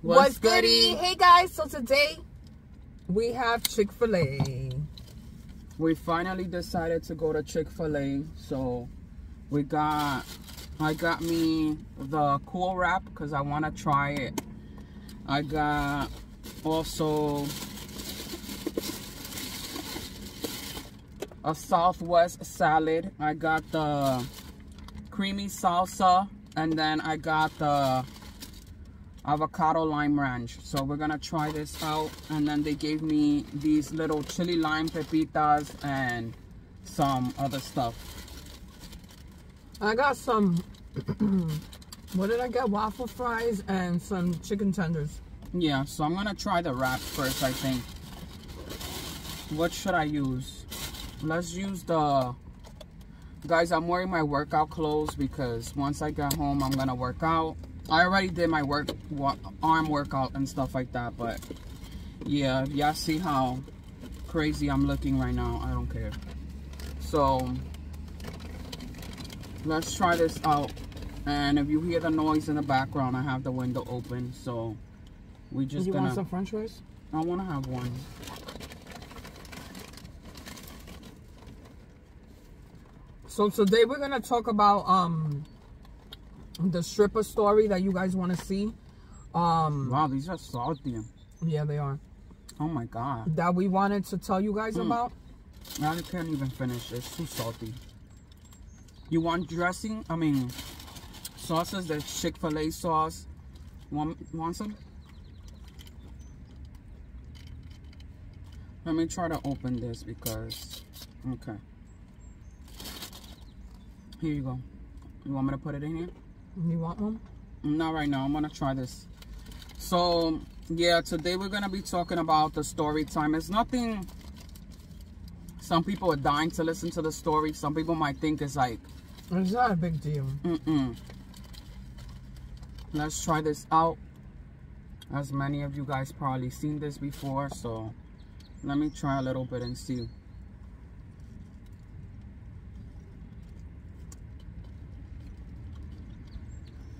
What's goody? Hey guys, so today we have Chick-fil-A. We finally decided to go to Chick-fil-A, so I got me the cool wrap because I want to try it. I got also a Southwest salad. I got the creamy salsa, and then I got the avocado lime ranch. So we're gonna try this out, and then they gave me these little chili lime pepitas and some other stuff. I got some what did I get? Waffle fries and some chicken tenders. Yeah, so I'm gonna try the wrap first, I think. What should I use? Let's use the... Guys, I'm wearing my workout clothes because once I get home, I'm gonna work out. I already did my arm workout and stuff like that, but yeah, y'all see how crazy I'm looking right now. I don't care. So let's try this out. And if you hear the noise in the background, I have the window open, so we just You want some french fries? I want to have one. So today we're gonna talk about the stripper story that you guys want to see. Wow, these are salty. Yeah, they are. Oh my god. That we wanted to tell you guys about. I can't even finish. It's too salty. You want dressing? I mean, sauces. There's Chick-fil-A sauce. Want some? Let me try to open this because... Okay. Here you go. You want me to put it in here? You want one? Not right now. I'm gonna try this. So yeah, today we're gonna be talking about the story time. It's nothing. Some people are dying to listen to the story. Some people might think it's like, it's not a big deal. Let's try this out. As many of you guys probably seen this before, so let me try a little bit and see.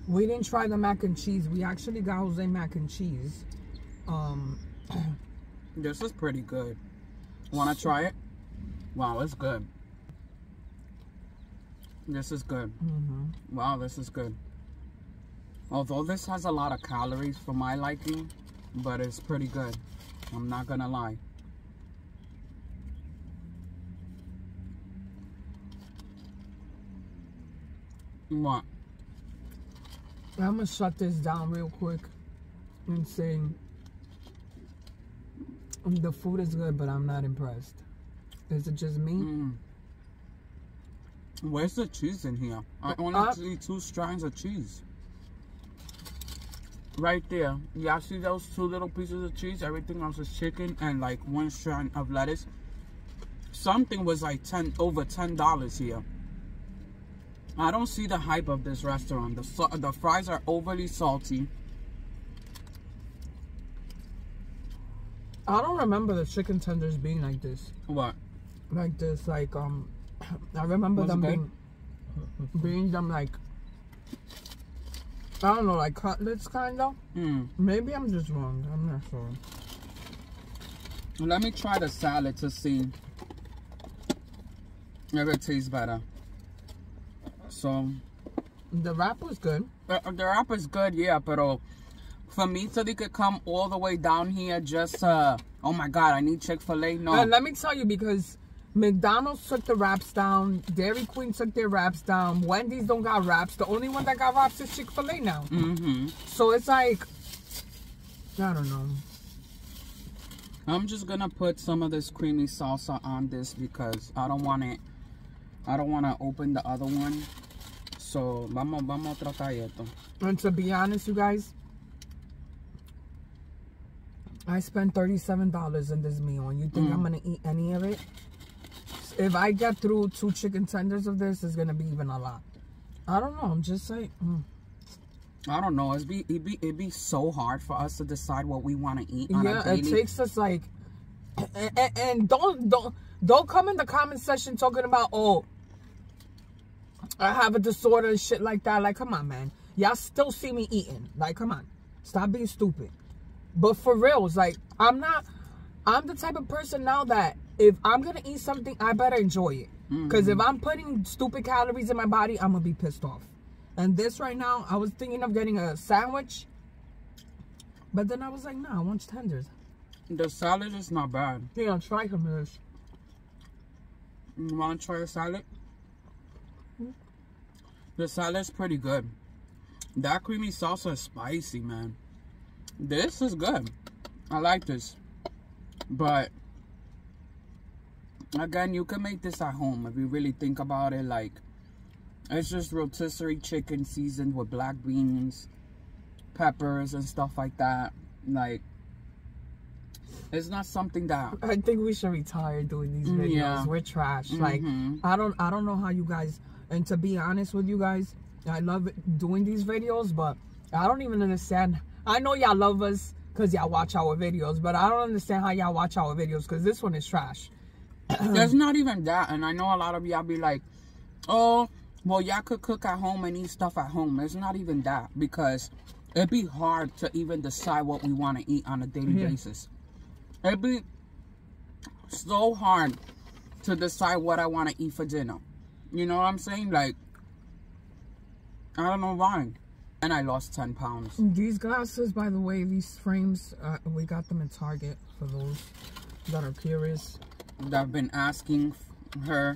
We didn't try the mac and cheese. We actually got Jose mac and cheese. This is pretty good. Want to try it? Wow, it's good. This is good. Wow, this is good. Although this has a lot of calories for my liking, but it's pretty good. I'm not gonna lie. What? I'm gonna shut this down real quick and say the food is good, but I'm not impressed. Is it just me? Where's the cheese in here? I only see 2 strands of cheese. Right there. Y'all see those 2 little pieces of cheese? Everything else is chicken and like 1 strand of lettuce. Something was like over $10 here. I don't see the hype of this restaurant. The fries are overly salty. I don't remember the chicken tenders being like this. What? Like this, like I remember them being them like, I don't know, like cutlets kind of. Maybe I'm just wrong. I'm not sure. Let me try the salad to see if it tastes better. So the wrap was good. The wrap is good, yeah, but for me so they could come all the way down here just oh my god, I need Chick-fil-A. No. Let me tell you, because McDonald's took the wraps down, Dairy Queen took their wraps down, Wendy's don't got wraps. The only one that got wraps is Chick-fil-A now. So it's like, I don't know. I'm just gonna put some of this creamy salsa on this because I don't want to open the other one. So vamos a tratar esto. And to be honest, you guys, I spent $37 in this meal, and you think I'm gonna eat any of it? If I get through 2 chicken tenders of this, it's gonna be even a lot. I don't know. I'm just like, I don't know. It'd be so hard for us to decide what we want to eat. Yeah, it takes us like, and don't come in the comment section talking about, oh, I have a disorder and shit like that. Like, come on, man. Y'all still see me eating. Like, come on. Stop being stupid. But for real, it's like, I'm the type of person now that if I'm going to eat something, I better enjoy it. Because if I'm putting stupid calories in my body, I'm going to be pissed off. And this right now, I was thinking of getting a sandwich. But then I was like, nah, I want tenders. The salad is not bad. Yeah, try some of this. You want to try the salad? The salad's pretty good. That creamy salsa is spicy, man. This is good. I like this. But again, you can make this at home if you really think about it. Like, it's just rotisserie chicken seasoned with black beans, peppers, and stuff like that. Like, it's not something that I think we should retire doing these videos. Yeah. We're trash. Like, I don't know how you guys. And to be honest with you guys, I love doing these videos, but I don't even understand. I know y'all love us because y'all watch our videos, but I don't understand how y'all watch our videos because this one is trash. There's not even that. And I know a lot of y'all be like, oh, well, y'all could cook at home and eat stuff at home. It's not even that, because it'd be hard to even decide what we want to eat on a daily basis. It'd be so hard to decide what I want to eat for dinner. You know what I'm saying? Like, I don't know why. And I lost 10 pounds. These glasses, by the way, these frames, we got them in Target for those that are curious. I've been asking her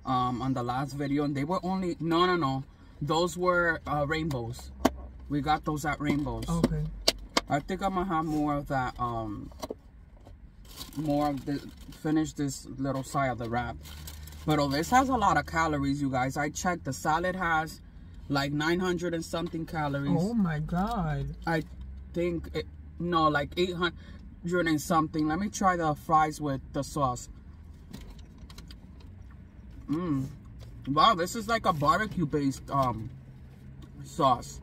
on the last video, and they were only, no. Those were rainbows. We got those at Rainbows. Okay. I think I'm going to have more of that, finish this little side of the wrap. But oh, this has a lot of calories, you guys. I checked. The salad has like 900 and something calories. Oh my God. I think, like 800 and something. Let me try the fries with the sauce. Wow, this is like a barbecue-based sauce.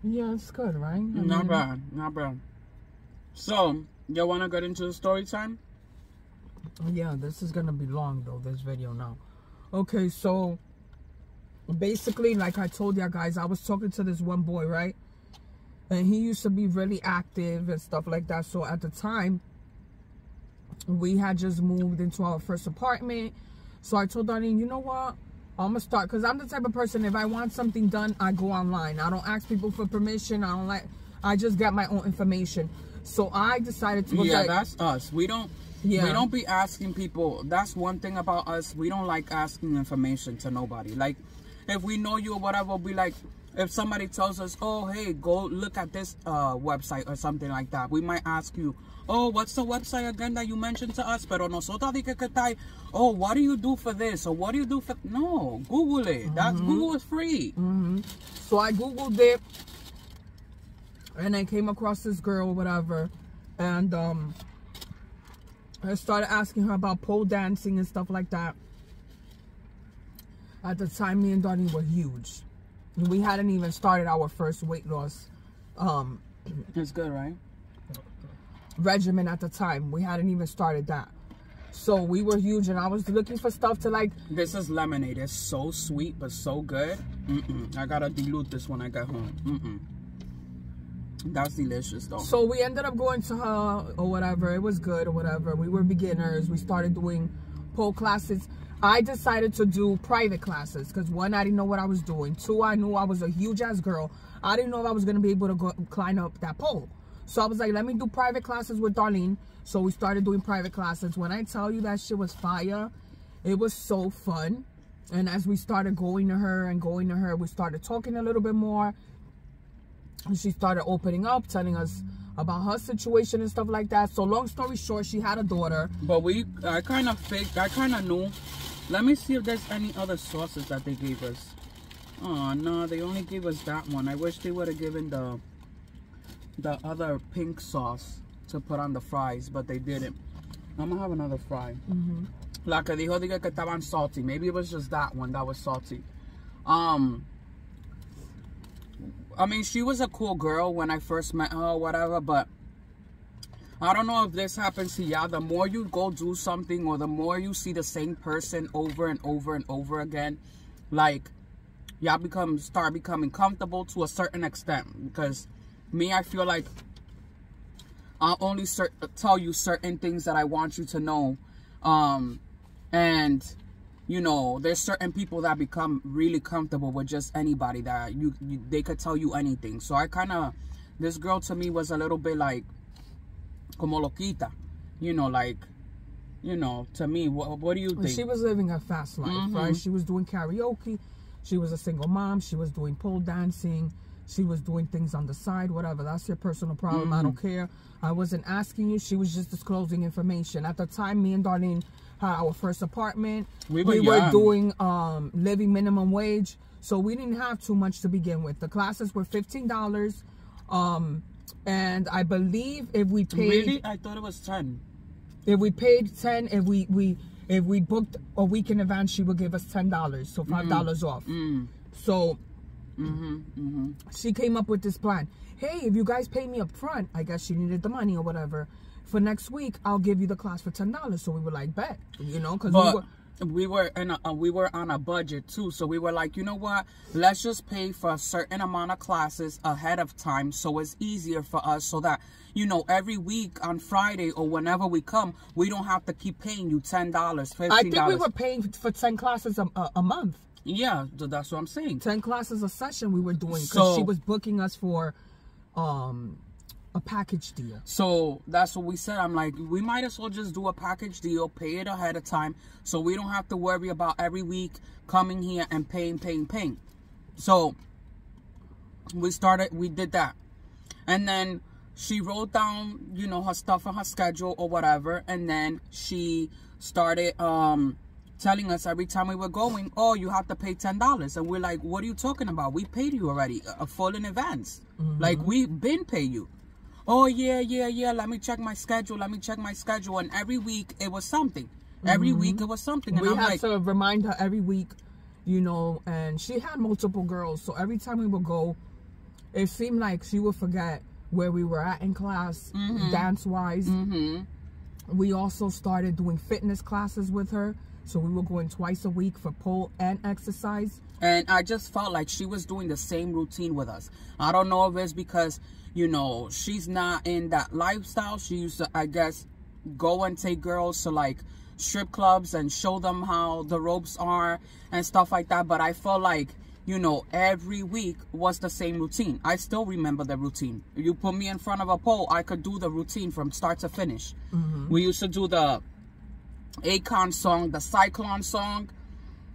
Yeah, it's good, right? Not bad, not bad. So, you want to get into the story time? Yeah, this is gonna be long though, this video now. Okay, so basically, like I told y'all guys, I was talking to this one boy, right? And he used to be really active and stuff like that. So at the time, we had just moved into our first apartment. So I told Darlene, you know what? I'm gonna start, because I'm the type of person, if I want something done, I go online. I don't ask people for permission. I just get my own information. So I decided to go. Yeah, that's us. We don't be asking people. That's one thing about us. We don't like asking information to nobody. Like, if we know you or whatever, we'll be like, if somebody tells us, oh, hey, go look at this website or something like that, we might ask you, oh, what's the website again that you mentioned to us? Pero nosotros di que tai, oh, what do you do for this? Or what do you do for... No, Google it. That's Google is free. So I Googled it. And I came across this girl or whatever. And I started asking her about pole dancing and stuff like that. At the time, me and Donnie were huge. We hadn't even started our first weight loss It's good, right? regimen at the time. We hadn't even started that. So we were huge, and I was looking for stuff to like... This is lemonade. It's so sweet, but so good. I gotta dilute this when I get home. That's delicious, though. So we ended up going to her or whatever. It was good or whatever. We were beginners. We started doing pole classes. I decided to do private classes because, one, I didn't know what I was doing. Two, I knew I was a huge-ass girl. I didn't know if I was going to be able to go climb up that pole. So I was like, let me do private classes with Darlene. So we started doing private classes. When I tell you that shit was fire, it was so fun. And as we started going to her, we started talking a little bit more. And she started opening up, telling us about her situation and stuff like that. So long story short, she had a daughter. But I kind of knew. Let me see if there's any other sauces that they gave us. Oh, no, they only gave us that one. I wish they would have given the other pink sauce to put on the fries, but they didn't. I'm gonna have another fry. La que dijo que estaban salty. Maybe it was just that one that was salty. I mean, she was a cool girl when I first met her or whatever, but I don't know if this happens to y'all. The more you go do something, or the more you see the same person over and over and over again, like, y'all start becoming comfortable to a certain extent, because Me, I feel like I'll only tell you certain things that I want you to know. And, you know, there's certain people that become really comfortable with just anybody that they could tell you anything. So I kind of, this girl to me was a little bit like, como loquita. You know, like, you know, to me, what do you think? She was living a fast life, right? She was doing karaoke. She was a single mom. She was doing pole dancing. She was doing things on the side, whatever. That's your personal problem. I don't care. I wasn't asking you. She was just disclosing information. At the time, me and Darlene had our first apartment. We were doing living minimum wage. So we didn't have too much to begin with. The classes were $15. And I believe if we paid... Really? I thought it was 10. If we paid 10, if we booked a week in advance, she would give us $10. So $5 off. So... she came up with this plan. Hey, if you guys pay me up front, I guess she needed the money or whatever, for next week I'll give you the class for $10. So we were like, bet, you know, because we were on a budget too. So we were like, you know what, let's just pay for a certain amount of classes ahead of time, so it's easier for us, so that, you know, every week on Friday or whenever we come, we don't have to keep paying you $10, $15. I think we were paying for 10 classes a month. Yeah, that's what I'm saying. 10 classes a session we were doing, because she was booking us for a package deal. So that's what we said. I'm like, we might as well just do a package deal, pay it ahead of time, so we don't have to worry about every week coming here and paying. So we did that. And then she wrote down, you know, her stuff on her schedule or whatever, and then she started telling us every time we were going, oh, you have to pay $10. And we're like, what are you talking about? We paid you already, a full in advance. Like, we've been pay you. Oh, yeah, let me check my schedule. And every week it was something. Every week it was something. And we had to remind her every week, you know, and she had multiple girls. So every time we would go, it seemed like she would forget where we were at in class, dance-wise. We also started doing fitness classes with her. So we were going twice a week for pole and exercise. And I just felt like she was doing the same routine with us. I don't know if it's because, you know, she's not in that lifestyle. She used to, I guess, go and take girls to, like, strip clubs and show them how the ropes are and stuff like that. But I felt like, you know, every week was the same routine. I still remember the routine. You put me in front of a pole, I could do the routine from start to finish. We used to do the Akon song, the Cyclone song,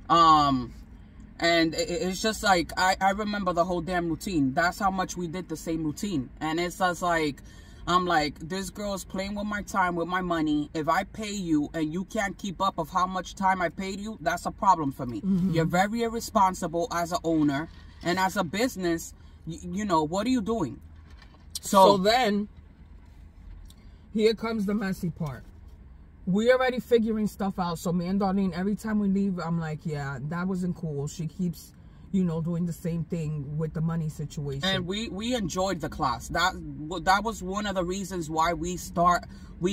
and it's just like, I remember the whole damn routine. That's how much we did the same routine. And it's just like, I'm like, this girl is playing with my time, with my money. If I pay you and you can't keep up of how much time I paid you, that's a problem for me. You're very irresponsible as an owner, and as a business, you know, what are you doing? So then, here comes the messy part. We already figuring stuff out. So me and Darlene, every time we leave, I'm like, yeah, that wasn't cool. She keeps, you know, doing the same thing with the money situation. And we enjoyed the class. That was one of the reasons why we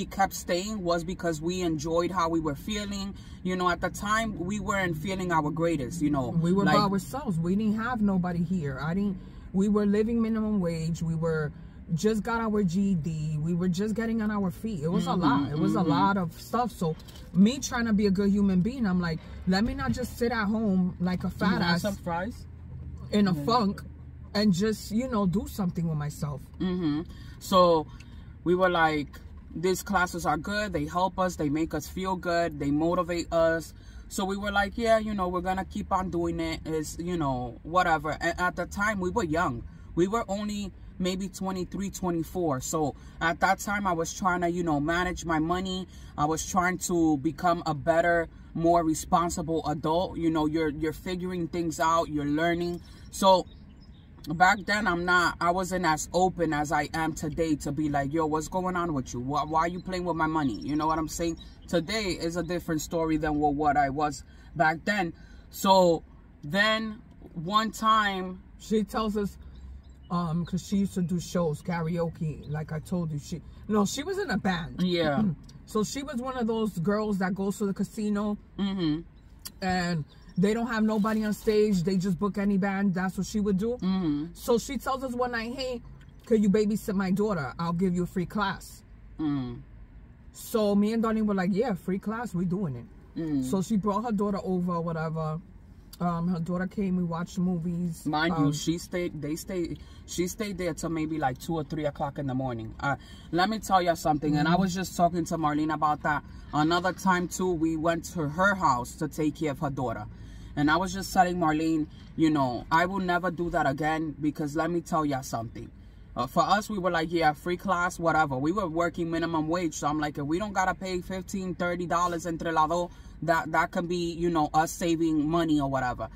kept staying, was because we enjoyed how we were feeling. You know, at the time, we weren't feeling our greatest, you know. We were by ourselves. We didn't have nobody here. We were living minimum wage. We were just got our GED. We were just getting on our feet. It was a lot. It was a lot of stuff. So me trying to be a good human being, I'm like, let me not just sit at home like a fat ass some fries in a funk and just, you know, do something with myself. So we were like, these classes are good. They help us. They make us feel good. They motivate us. So we were like, yeah, you know, we're going to keep on doing it. It's, you know, whatever. And at the time, we were young. We were only maybe 23, 24. So at that time, I was trying to, you know, manage my money. I was trying to become a better, more responsible adult. You know, you're figuring things out, you're learning. So back then, I wasn't as open as I am today to be like, yo, what's going on with you? Why are you playing with my money? You know what I'm saying? Today is a different story than what I was back then. So then one time, she tells us, because she used to do shows, karaoke, like I told you. She was in a band. Yeah. So she was one of those girls that goes to the casino and they don't have nobody on stage. They just book any band. That's what she would do. So she tells us one night, hey, could you babysit my daughter? I'll give you a free class. So me and Darlene were like, yeah, free class, we doing it. So she brought her daughter over, whatever. Her daughter came, we watched movies. Mind you, she stayed there till maybe like 2 or 3 o'clock in the morning. Let me tell you something, and I was just talking to Marlene about that. Another time too, we went to her house to take care of her daughter. And I was just telling Marlene, you know, I will never do that again, because let me tell you something. For us, we were like, yeah, free class, whatever. We were working minimum wage, so I'm like, if we don't gotta pay $15, $30 entre lado, that can be, you know, us saving money or whatever.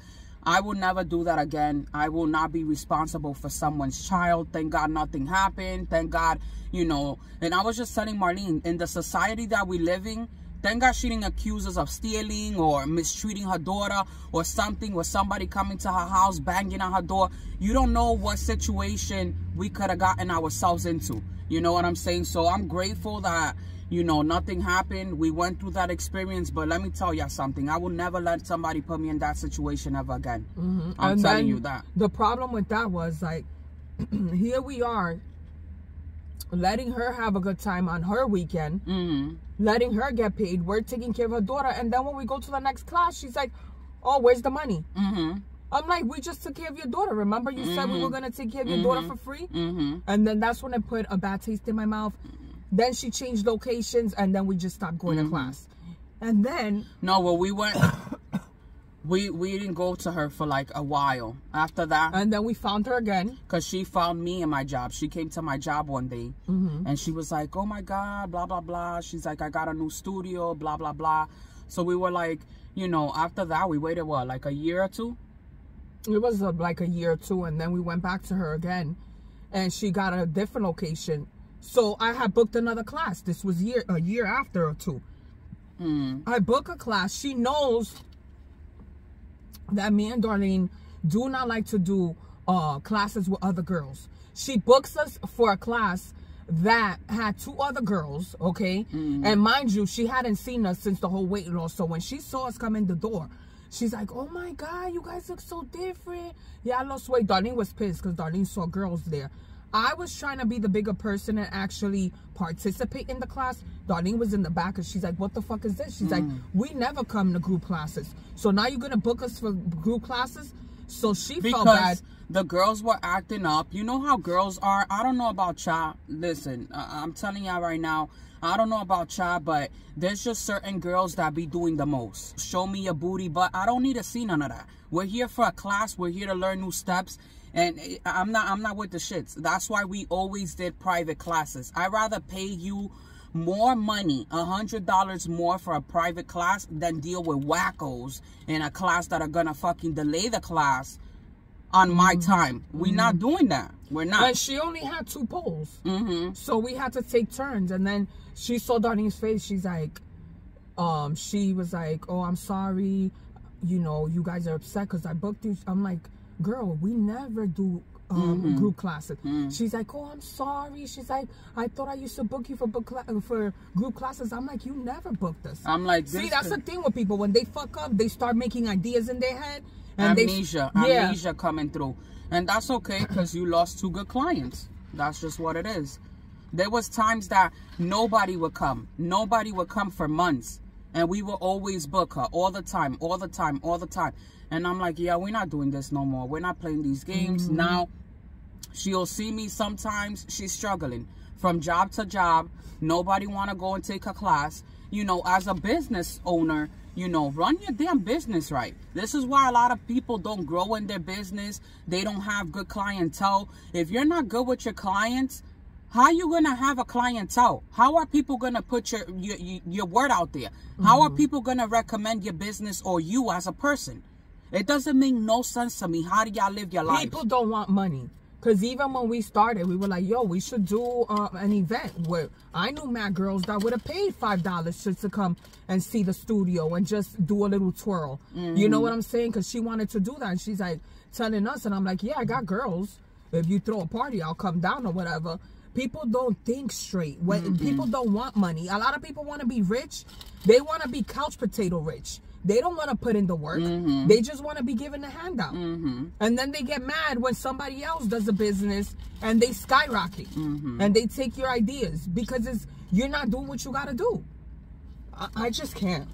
I will never do that again. I will not be responsible for someone's child. Thank God nothing happened. Thank God, you know. And I was just telling Marlene, in the society that we live in, thank God she didn't accuse us of stealing or mistreating her daughter or something, or somebody coming to her house, banging on her door. You don't know what situation we could have gotten ourselves into. You know what I'm saying? So I'm grateful that, you know, nothing happened. We went through that experience, but let me tell you something. I will never let somebody put me in that situation ever again. I'm telling you that. The problem with that was, like, here we are, letting her have a good time on her weekend, letting her get paid. We're taking care of her daughter, and then when we go to the next class, she's like, oh, where's the money? I'm like, we just took care of your daughter. Remember you said we were going to take care of your daughter for free? And then that's when it put a bad taste in my mouth. Then she changed locations, and then we just stopped going to class. And then... No, well, we went... We didn't go to her for like a while after that. And then we found her again. Because she found me in my job. She came to my job one day. And she was like, oh my God, blah, blah, blah. She's like, I got a new studio, blah, blah, blah. So we were like, you know, after that, we waited, what, like a year or two? It was like a year or two. And then we went back to her again. And she got a different location. So I had booked another class. This was a year after or two. I book a class. She knows that me and Darlene do not like to do classes with other girls. She books us for a class that had 2 other girls, okay? And mind you, she hadn't seen us since the whole weight loss. So when she saw us come in the door, she's like, oh my God, you guys look so different. Yeah, I lost weight. Darlene was pissed because Darlene saw girls there. I was trying to be the bigger person and actually participate in the class. Darlene was in the back and she's like, what the fuck is this? She's like, we never come to group classes. So now you're going to book us for group classes? So she felt bad. The girls were acting up. You know how girls are. I don't know about y'all. Listen, I'm telling y'all right now, I don't know about y'all, but there's just certain girls that be doing the most. Show me your booty, but I don't need to see none of that. We're here for a class. We're here to learn new steps. And I'm not with the shits. That's why we always did private classes. I'd rather pay you more money, $100 more for a private class, than deal with wackos in a class that are gonna fucking delay the class on my time. We're not doing that. We're not. And she only had 2 poles. So we had to take turns. And then she saw Darlene's face. She's like, she was like, oh, I'm sorry. You know, you guys are upset because I booked you. I'm like, girl, we never do group classes. She's like, oh, I'm sorry. She's like, I thought I used to book you for group classes. I'm like, you never booked us. I'm like, see, that's the thing with people. When they fuck up, they start making ideas in their head. And amnesia coming through. And that's okay, because you lost 2 good clients. That's just what it is. There was times that nobody would come. Nobody would come for months. And we will always book her all the time, all the time, all the time. And I'm like, yeah, we're not doing this no more. We're not playing these games. Now, she'll see me sometimes. She's struggling from job to job. Nobody want to go and take a class. You know, as a business owner, you know, run your damn business right. This is why a lot of people don't grow in their business. They don't have good clientele. If you're not good with your clients, how are you going to have a clientele? How are people going to put your word out there? How are people going to recommend your business or you as a person? It doesn't make no sense to me. How do y'all live your life? People don't want money. Because even when we started, we were like, yo, we should do an event where I knew mad girls that would have paid $5 just to come and see the studio and just do a little twirl. You know what I'm saying? Because she wanted to do that. And she's like telling us. And I'm like, yeah, I got girls. If you throw a party, I'll come down or whatever. People don't think straight. When people don't want money. A lot of people want to be rich. They want to be couch potato rich. They don't want to put in the work. They just want to be given a handout. And then they get mad when somebody else does a business and they skyrocket. And they take your ideas because you're not doing what you got to do. I just can't.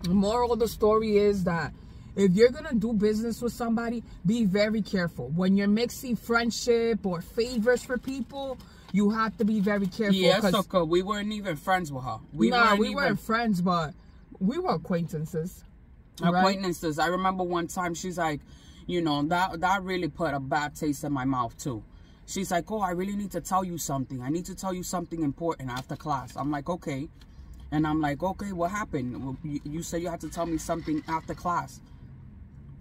The moral of the story is that if you're going to do business with somebody, be very careful. When you're mixing friendship or favors for people, you have to be very careful. Yeah, so we weren't even friends with her. We weren't friends, but we were acquaintances. Acquaintances. Right? I remember one time she's like, you know, that really put a bad taste in my mouth too. She's like, oh, I really need to tell you something. I need to tell you something important after class. I'm like, okay. And I'm like, okay, what happened? You said you had to tell me something after class.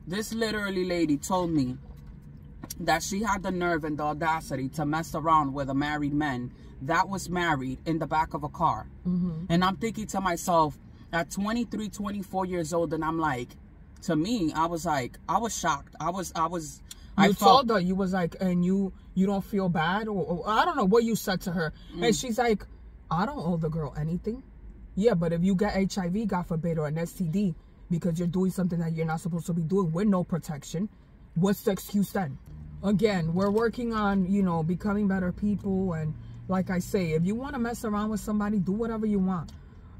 This literally lady told me that she had the nerve and the audacity to mess around with a married man that was married in the back of a car. And I'm thinking to myself, at 23, 24 years old, and I'm like, to me, I was like, I was shocked. You told her, you was like, and you don't feel bad? Or I don't know what you said to her. And she's like, I don't owe the girl anything. Yeah, but if you get HIV, God forbid, or an STD, because you're doing something that you're not supposed to be doing with no protection, what's the excuse then? Again, we're working on, you know, becoming better people. And like I say, if you want to mess around with somebody, do whatever you want.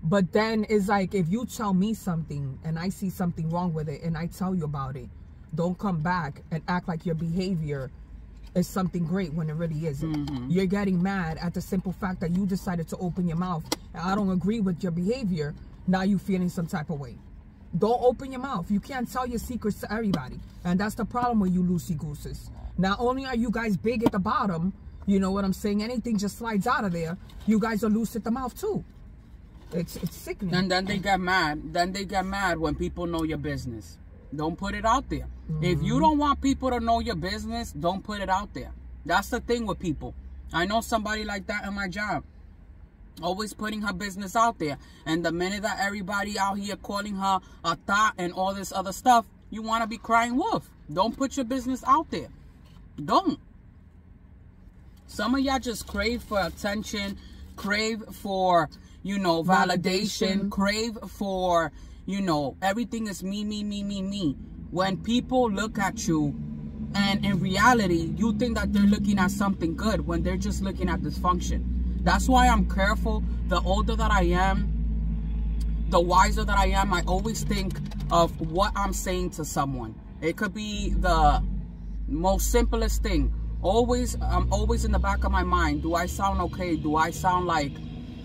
But then it's like, if you tell me something and I see something wrong with it and I tell you about it, don't come back and act like your behavior is something great when it really isn't. You're getting mad at the simple fact that you decided to open your mouth. And I don't agree with your behavior. Now you feeling some type of way. Don't open your mouth. You can't tell your secrets to everybody. And that's the problem with you loosey-gooses. Not only are you guys big at the bottom, you know what I'm saying? Anything just slides out of there. You guys are loose at the mouth too. It's sickening. And then they get mad. Then they get mad when people know your business. Don't put it out there. If you don't want people to know your business, don't put it out there. That's the thing with people. I know somebody like that in my job. Always putting her business out there. And the minute that everybody out here calling her a thought and all this other stuff, you want to be crying wolf. Don't put your business out there. Don't. Some of y'all just crave for attention, crave for, you know, validation, crave for, you know, everything is me, me, me, me, me. When people look at you and in reality, you think that they're looking at something good when they're just looking at dysfunction. That's why I'm careful. The older that I am, the wiser that I am. I always think of what I'm saying to someone. It could be the most simplest thing. I'm always in the back of my mind. Do I sound okay? Do I sound like,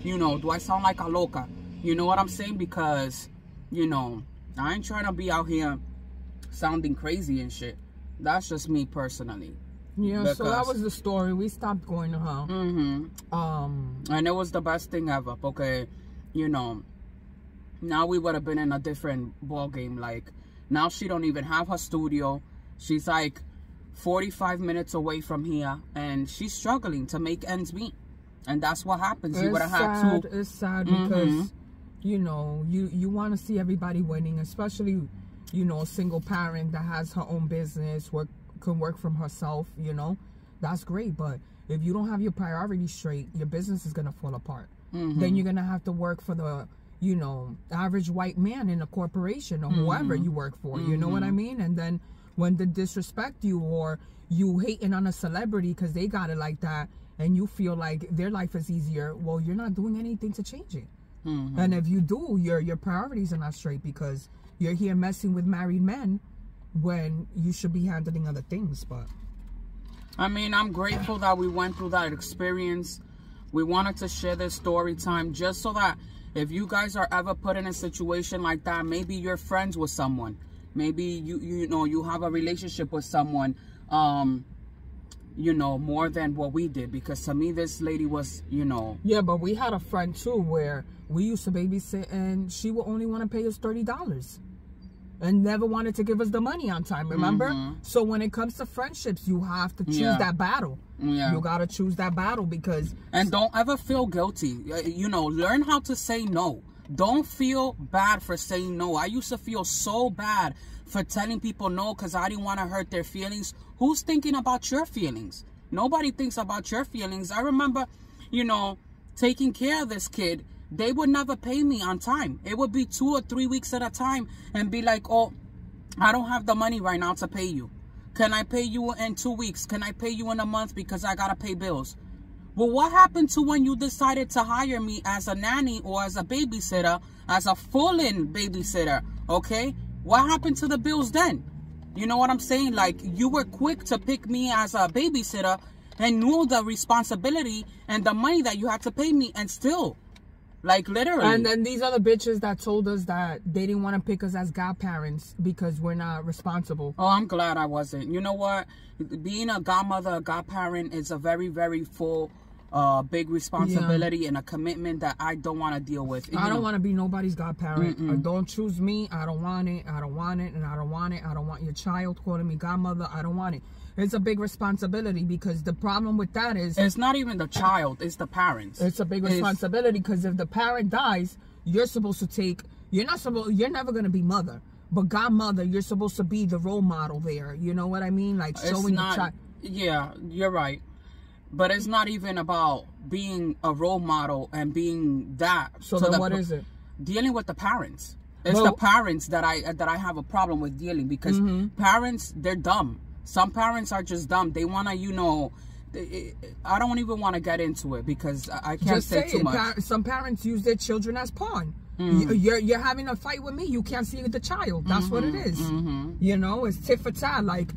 you know, do I sound like a loca? You know what I'm saying? Because, you know, I ain't trying to be out here sounding crazy and shit. That's just me personally. Yeah, because, so that was the story. We stopped going to her. And it was the best thing ever. Okay, you know, now we would have been in a different ball game. Like, now she don't even have her studio. She's like 45 minutes away from here, and she's struggling to make ends meet. And that's what happens. You would have had to. It's sad because, you know, you want to see everybody winning, especially, you know, a single parent that has her own business, can work from herself, you know. That's great. But if you don't have your priorities straight, your business is going to fall apart. Then you're going to have to work for the, you know, average white man in a corporation or whoever you work for. You know what I mean? And then when they disrespect you or you hating on a celebrity because they got it like that and you feel like their life is easier, well, you're not doing anything to change it. And if you do, your priorities are not straight because you're here messing with married men when you should be handling other things. But I mean, I'm grateful that we went through that experience. We wanted to share this story time just so that if you guys are ever put in a situation like that, maybe you're friends with someone. Maybe you know, you have a relationship with someone, you know, more than what we did. Because to me, this lady was, you know. Yeah, but we had a friend too where we used to babysit and she would only want to pay us $30 and never wanted to give us the money on time, remember? So when it comes to friendships, you have to choose that battle. You got to choose that battle because... And don't ever feel guilty. You know, learn how to say no. Don't feel bad for saying no. I used to feel so bad for telling people no because I didn't want to hurt their feelings. Who's thinking about your feelings? Nobody thinks about your feelings. I remember, you know, taking care of this kid they would never pay me on time. It would be 2 or 3 weeks at a time and be like, oh, I don't have the money right now to pay you. Can I pay you in 2 weeks? Can I pay you in a month because I got to pay bills? Well, what happened to when you decided to hire me as a nanny or as a babysitter, as a full-in babysitter, okay? What happened to the bills then? You know what I'm saying? Like, you were quick to pick me as a babysitter and knew the responsibility and the money that you had to pay me, and still, like, literally. And then these other bitches that told us that they didn't want to pick us as godparents because we're not responsible. Oh, I'm glad I wasn't. You know what? Being a godmother, a godparent is a very, very full, big responsibility and a commitment that I don't want to deal with. I don't want to be nobody's godparent. Don't choose me. I don't want it. I don't want it. And I don't want it. I don't want your child calling me godmother. I don't want it. It's a big responsibility, because the problem with that is... It's not even the child. It's the parents. It's a big responsibility, because if the parent dies, you're supposed to take... You're never going to be mother. But godmother, you're supposed to be the role model there. You know what I mean? Like, showing the child... Yeah, you're right. But it's not even about being a role model and being that. So then what is it? Dealing with the parents. It's the parents that I have a problem with dealing, because parents, they're dumb. Some parents are just dumb. They want to, you know, I don't even want to get into it because I can't say too much. Some parents use their children as pawn. You're having a fight with me. You can't see the child. That's what it is. You know, it's tit for tat. Like,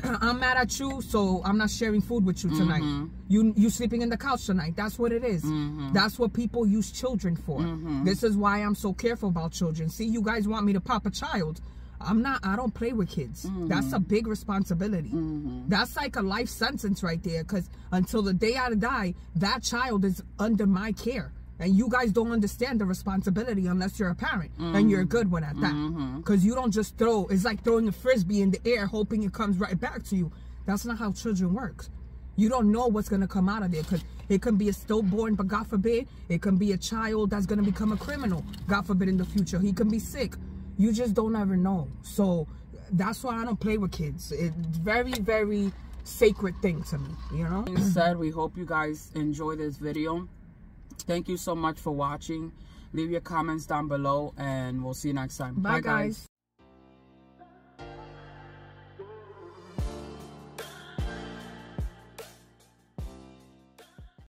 I'm mad at you, so I'm not sharing food with you tonight. You sleeping in the couch tonight. That's what it is. That's what people use children for. This is why I'm so careful about children. See, you guys want me to pop a child. I don't play with kids. That's a big responsibility. That's like a life sentence right there, because until the day I die, that child is under my care. And you guys don't understand the responsibility unless you're a parent. And you're a good one at that. Because you don't just throw. It's like throwing a frisbee in the air hoping it comes right back to you. That's not how children work. You don't know what's going to come out of there, because it can be a stillborn, but God forbid, it can be a child that's going to become a criminal. God forbid, in the future. He can be sick. You just don't ever know. So that's why I don't play with kids. It's very, very sacred thing to me, you know? Like I said, we hope you guys enjoy this video. Thank you so much for watching. Leave your comments down below, and we'll see you next time. Bye guys.